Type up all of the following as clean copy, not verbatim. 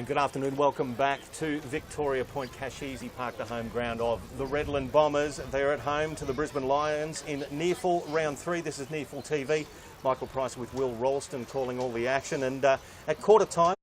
And good afternoon, welcome back to Victoria Point Casheasy Park, the home ground of the Redland Bombers. They're at home to the Brisbane Lions in near-full round 3. This is near-full TV. Michael Price with Will Ralston calling all the action, and at quarter time,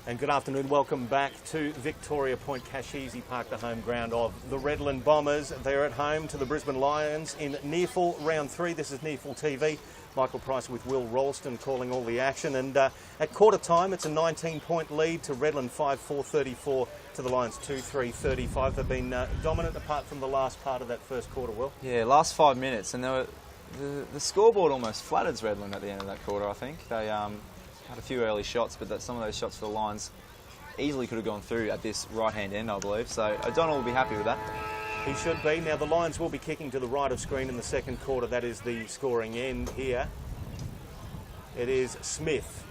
and good afternoon, welcome back to Victoria Point Casheasy Park, the home ground of the Redland Bombers. They're at home to the Brisbane Lions in near-full round 3. This is near-full TV. Michael Price with Will Ralston calling all the action, and at quarter time it's a 19-point lead to Redland 5-4-34 to the Lions 2-3-35. They've been dominant apart from the last part of that first quarter, Will. Yeah, last 5 minutes, and the scoreboard almost flattered Redland at the end of that quarter, I think. They had a few early shots, but some of those shots for the Lions easily could have gone through at this right-hand end, I believe. So O'Donnell will be happy with that. He should be. Now the Lions will be kicking to the right of screen in the second quarter. That is the scoring end here. It is Smith,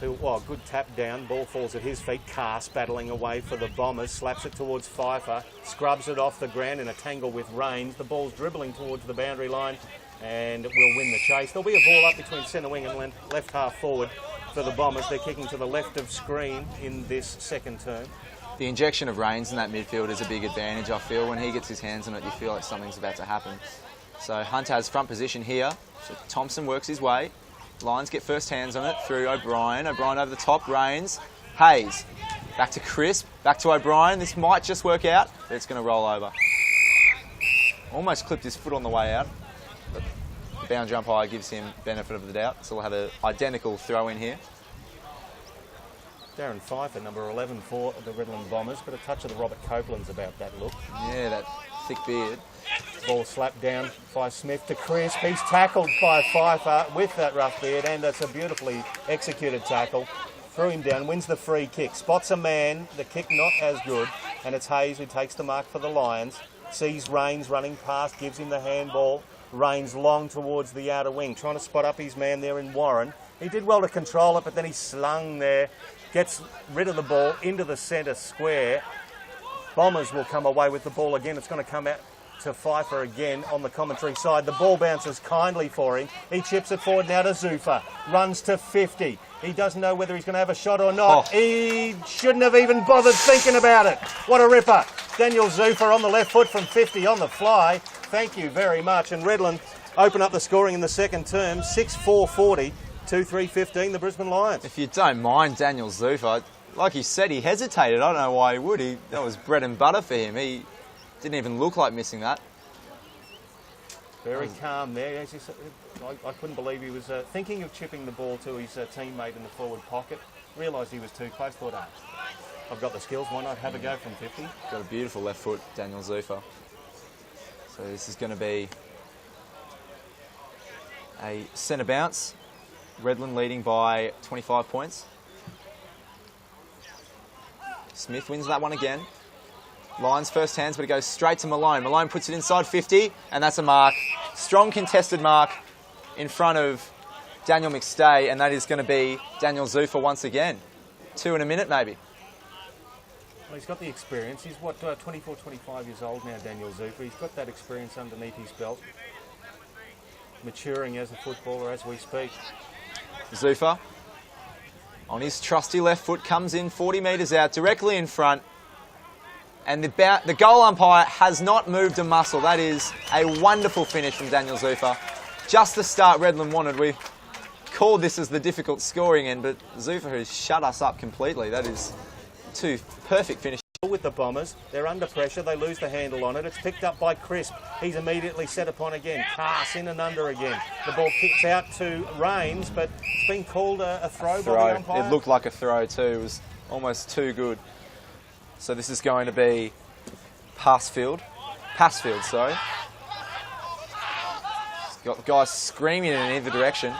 who, good tap down. Ball falls at his feet. Cass battling away for the Bombers. Slaps it towards Pfeiffer. Scrubs it off the ground in a tangle with Rains. The ball's dribbling towards the boundary line and will win the chase. There'll be a ball up between centre wing and left half forward for the Bombers. They're kicking to the left of screen in this second term. The injection of Rains in that midfield is a big advantage, I feel. When he gets his hands on it, you feel like something's about to happen. So Hunt has front position here. So Thompson works his way. Lions get first hands on it through O'Brien. O'Brien over the top, Rains. Hayes. Back to Crisp. Back to O'Brien. This might just work out, but it's going to roll over. Almost clipped his foot on the way out. But the boundary umpire gives him benefit of the doubt. So we'll have an identical throw in here. Darren Pfeiffer, number 11 for the Redland Bombers, but a touch of the Robert Copeland's about that look. Yeah, that thick beard. Ball slapped down by Smith to Crisp. He's tackled by Pfeiffer with that rough beard, and that's a beautifully executed tackle. Threw him down, wins the free kick. Spots a man, the kick not as good, and it's Hayes who takes the mark for the Lions. Sees Rains running past, gives him the handball. Rains long towards the outer wing, trying to spot up his man there in Warren. He did well to control it, but then he slung there. Gets rid of the ball into the centre square. Bombers will come away with the ball again. It's going to come out to Pfeiffer again on the commentary side. The ball bounces kindly for him. He chips it forward now to Zufa. Runs to 50. He doesn't know whether he's going to have a shot or not. Oh. He shouldn't have even bothered thinking about it. What a ripper. Daniel Zufa on the left foot from 50 on the fly. Thank you very much. And Redland open up the scoring in the second term. 6-4-40. 2-3-15, the Brisbane Lions. If you don't mind Daniel Zufa, like you said, he hesitated. I don't know why he would. That was bread and butter for him. He didn't even look like missing that. Very calm there. As you said, I couldn't believe he was thinking of chipping the ball to his teammate in the forward pocket. Realised he was too close. Thought, I've got the skills. Why not have a go from 50? Got a beautiful left foot, Daniel Zufa. So this is going to be a centre bounce. Redland leading by 25 points. Smith wins that one again. Lions first hands, but it goes straight to Malone. Malone puts it inside 50, and that's a mark. Strong contested mark in front of Daniel McStay, and that is going to be Daniel Zufa once again. 2 in a minute, maybe. Well, he's got the experience. He's, 24, 25 years old now, Daniel Zufa. He's got that experience underneath his belt. Maturing as a footballer as we speak. Zufa, on his trusty left foot, comes in 40 metres out, directly in front. And the goal umpire has not moved a muscle. That is a wonderful finish from Daniel Zufa. Just the start Redland wanted. We called this as the difficult scoring end, but Zufa has shut us up completely. That is 2 perfect finishes. With the Bombers, they're under pressure, they lose the handle on it. It's picked up by Crisp. He's immediately set upon again. Cass in and under again. The ball kicks out to Rains, but it's been called a throw by the umpire. It looked like a throw too. It was almost too good. So this is going to be Passfield, sorry. He's got guys screaming in either direction,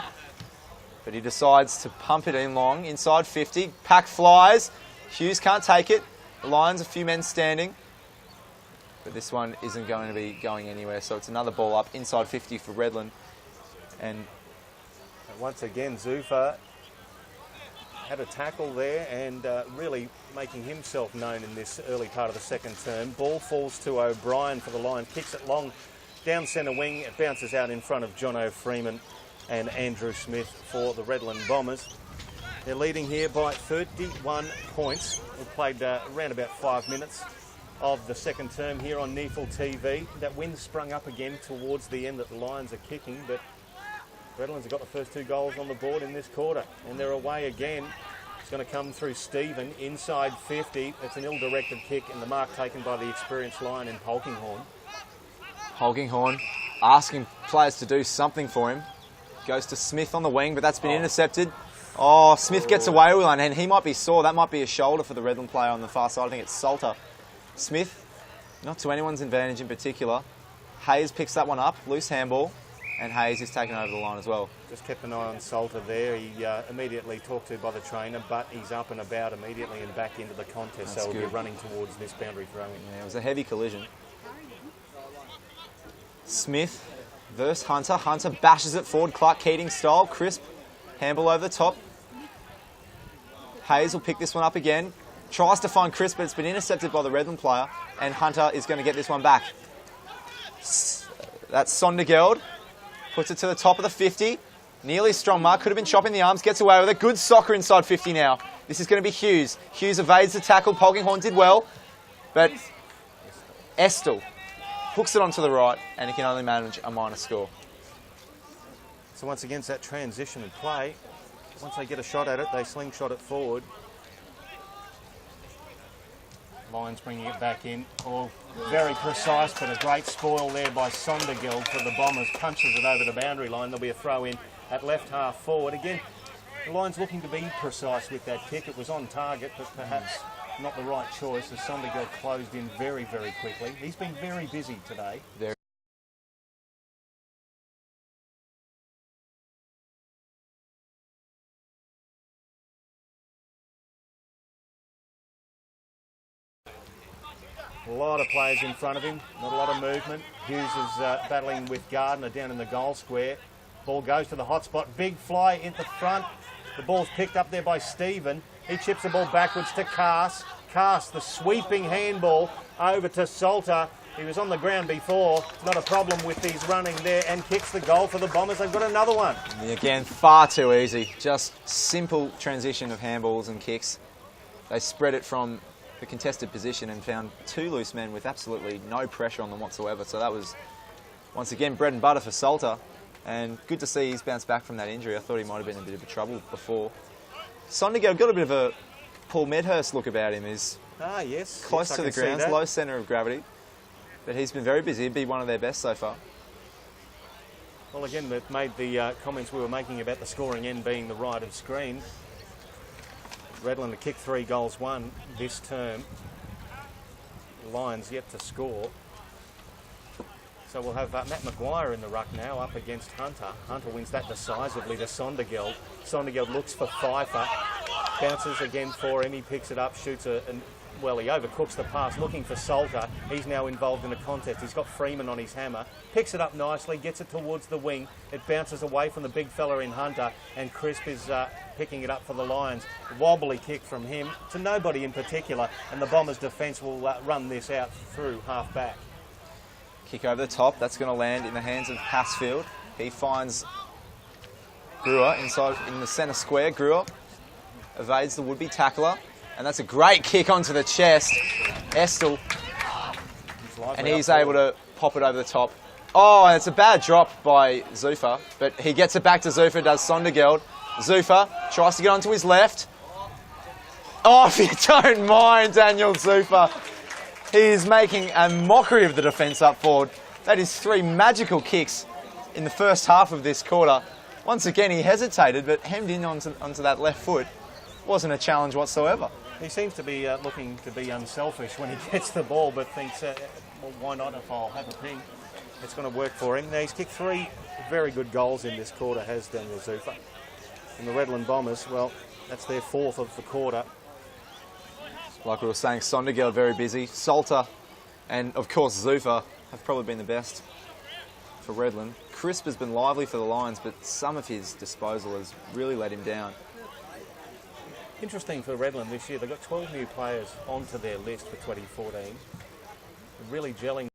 but he decides to pump it in long, inside 50. Pack flies. Hughes can't take it. The Lions, a few men standing. but this one isn't going to be going anywhere. So it's another ball up inside 50 for Redland. And once again, Zuffa had a tackle there and really making himself known in this early part of the second term. Ball falls to O'Brien for the Lions, kicks it long down centre wing. It bounces out in front of Jono Freeman and Andrew Smith for the Redland Bombers. They're leading here by 31 points. We've played around about 5 minutes of the second term here on Neefle TV. That wind sprung up again towards the end that the Lions are kicking, but Redlands have got the first 2 goals on the board in this quarter, and they're away again. It's going to come through Stephen, inside 50. It's an ill-directed kick, and the mark taken by the experienced Lion in Polkinghorn. Polkinghorn asking players to do something for him. Goes to Smith on the wing, but that's been intercepted. Oh, Smith gets away with one, and he might be sore. That might be a shoulder for the Redland player on the far side. I think it's Salter. Smith, not to anyone's advantage in particular. Hayes picks that one up, loose handball. And Hayes is taken over the line as well. Just kept an eye on Salter there. He immediately talked to by the trainer, but he's up and about immediately and back into the contest. That's so he'll good. be running towards this boundary throwing. Yeah, it was a heavy collision. Smith versus Hunter. Hunter bashes it forward, Clark Keating style. Crisp, handball over the top. Hayes will pick this one up again. Tries to find Crisp, but it's been intercepted by the Redland player. And Hunter is going to get this one back. That's Sondergeld. Puts it to the top of the 50. Nearly strong mark. Could have been chopping the arms. Gets away with it. Good soccer inside 50 now. This is going to be Hughes. Hughes evades the tackle. Polkinghorn did well. But Estel hooks it onto the right, and he can only manage a minor score. So once again, it's that transition and play. Once they get a shot at it, they slingshot it forward. Lions bringing it back in. Oh, very precise, but a great spoil there by Sondergeld for the Bombers. Punches it over the boundary line. There'll be a throw in at left half forward. Again, the Lions looking to be precise with that kick. It was on target, but perhaps not the right choice as Sondergeld closed in very, very quickly. He's been very busy today. A lot of players in front of him, not a lot of movement. Hughes is battling with Gardner down in the goal square. Ball goes to the hot spot. Big fly into front. The ball's picked up there by Stephen. He chips the ball backwards to Cass. Cass, the sweeping handball over to Salter. He was on the ground before. Not a problem with these running there, and kicks the goal for the Bombers. They've got another one. Again, far too easy. Just simple transition of handballs and kicks. They spread it from the contested position and found 2 loose men with absolutely no pressure on them whatsoever. So that was, once again, bread and butter for Salter. And good to see he's bounced back from that injury. I thought he might have been in a bit of trouble before. Sondergaard got a bit of a Paul Medhurst look about him. He's yes, close to the ground, low centre of gravity. But he's been very busy. He'd be one of their best so far. Well, again, they've made the comments we were making about the scoring end being the right of screen. Redland to kick 3 goals, 1 this term. Lions yet to score. So we'll have Matt Maguire in the ruck now up against Hunter. Hunter wins that decisively to Sondergeld. Sondergeld looks for Pfeiffer. Bounces again for him. He picks it up, shoots well, he overcooks the pass, looking for Salter. He's now involved in a contest. He's got Freeman on his hammer. Picks it up nicely, gets it towards the wing. It bounces away from the big fella in Hunter, and Crisp is picking it up for the Lions. Wobbly kick from him to nobody in particular, and the Bombers' defence will run this out through half-back. Kick over the top. That's going to land in the hands of Passfield. He finds Brewer inside in the centre square. Brewer evades the would-be tackler. And that's a great kick onto the chest. Estel. And he's able to pop it over the top. Oh, and it's a bad drop by Zuffa. But he gets it back to Zuffa, does Sondergeld. Zuffa tries to get onto his left. Oh, if you don't mind, Daniel Zuffa. He is making a mockery of the defence up forward. That is 3 magical kicks in the first half of this quarter. Once again, he hesitated, but hemmed in onto that left foot. Wasn't a challenge whatsoever. He seems to be looking to be unselfish when he gets the ball, but thinks, well, why not if I'll have a ping? It's going to work for him. Now, he's kicked 3 very good goals in this quarter, has Daniel Zuffa. And the Redland Bombers, well, that's their 4th of the quarter. Like we were saying, Sondergeld very busy. Salter And of course, Zufa have probably been the best for Redland. Crisp has been lively for the Lions, but some of his disposal has really let him down. Interesting for Redland this year, they've got 12 new players onto their list for 2014. Really gelling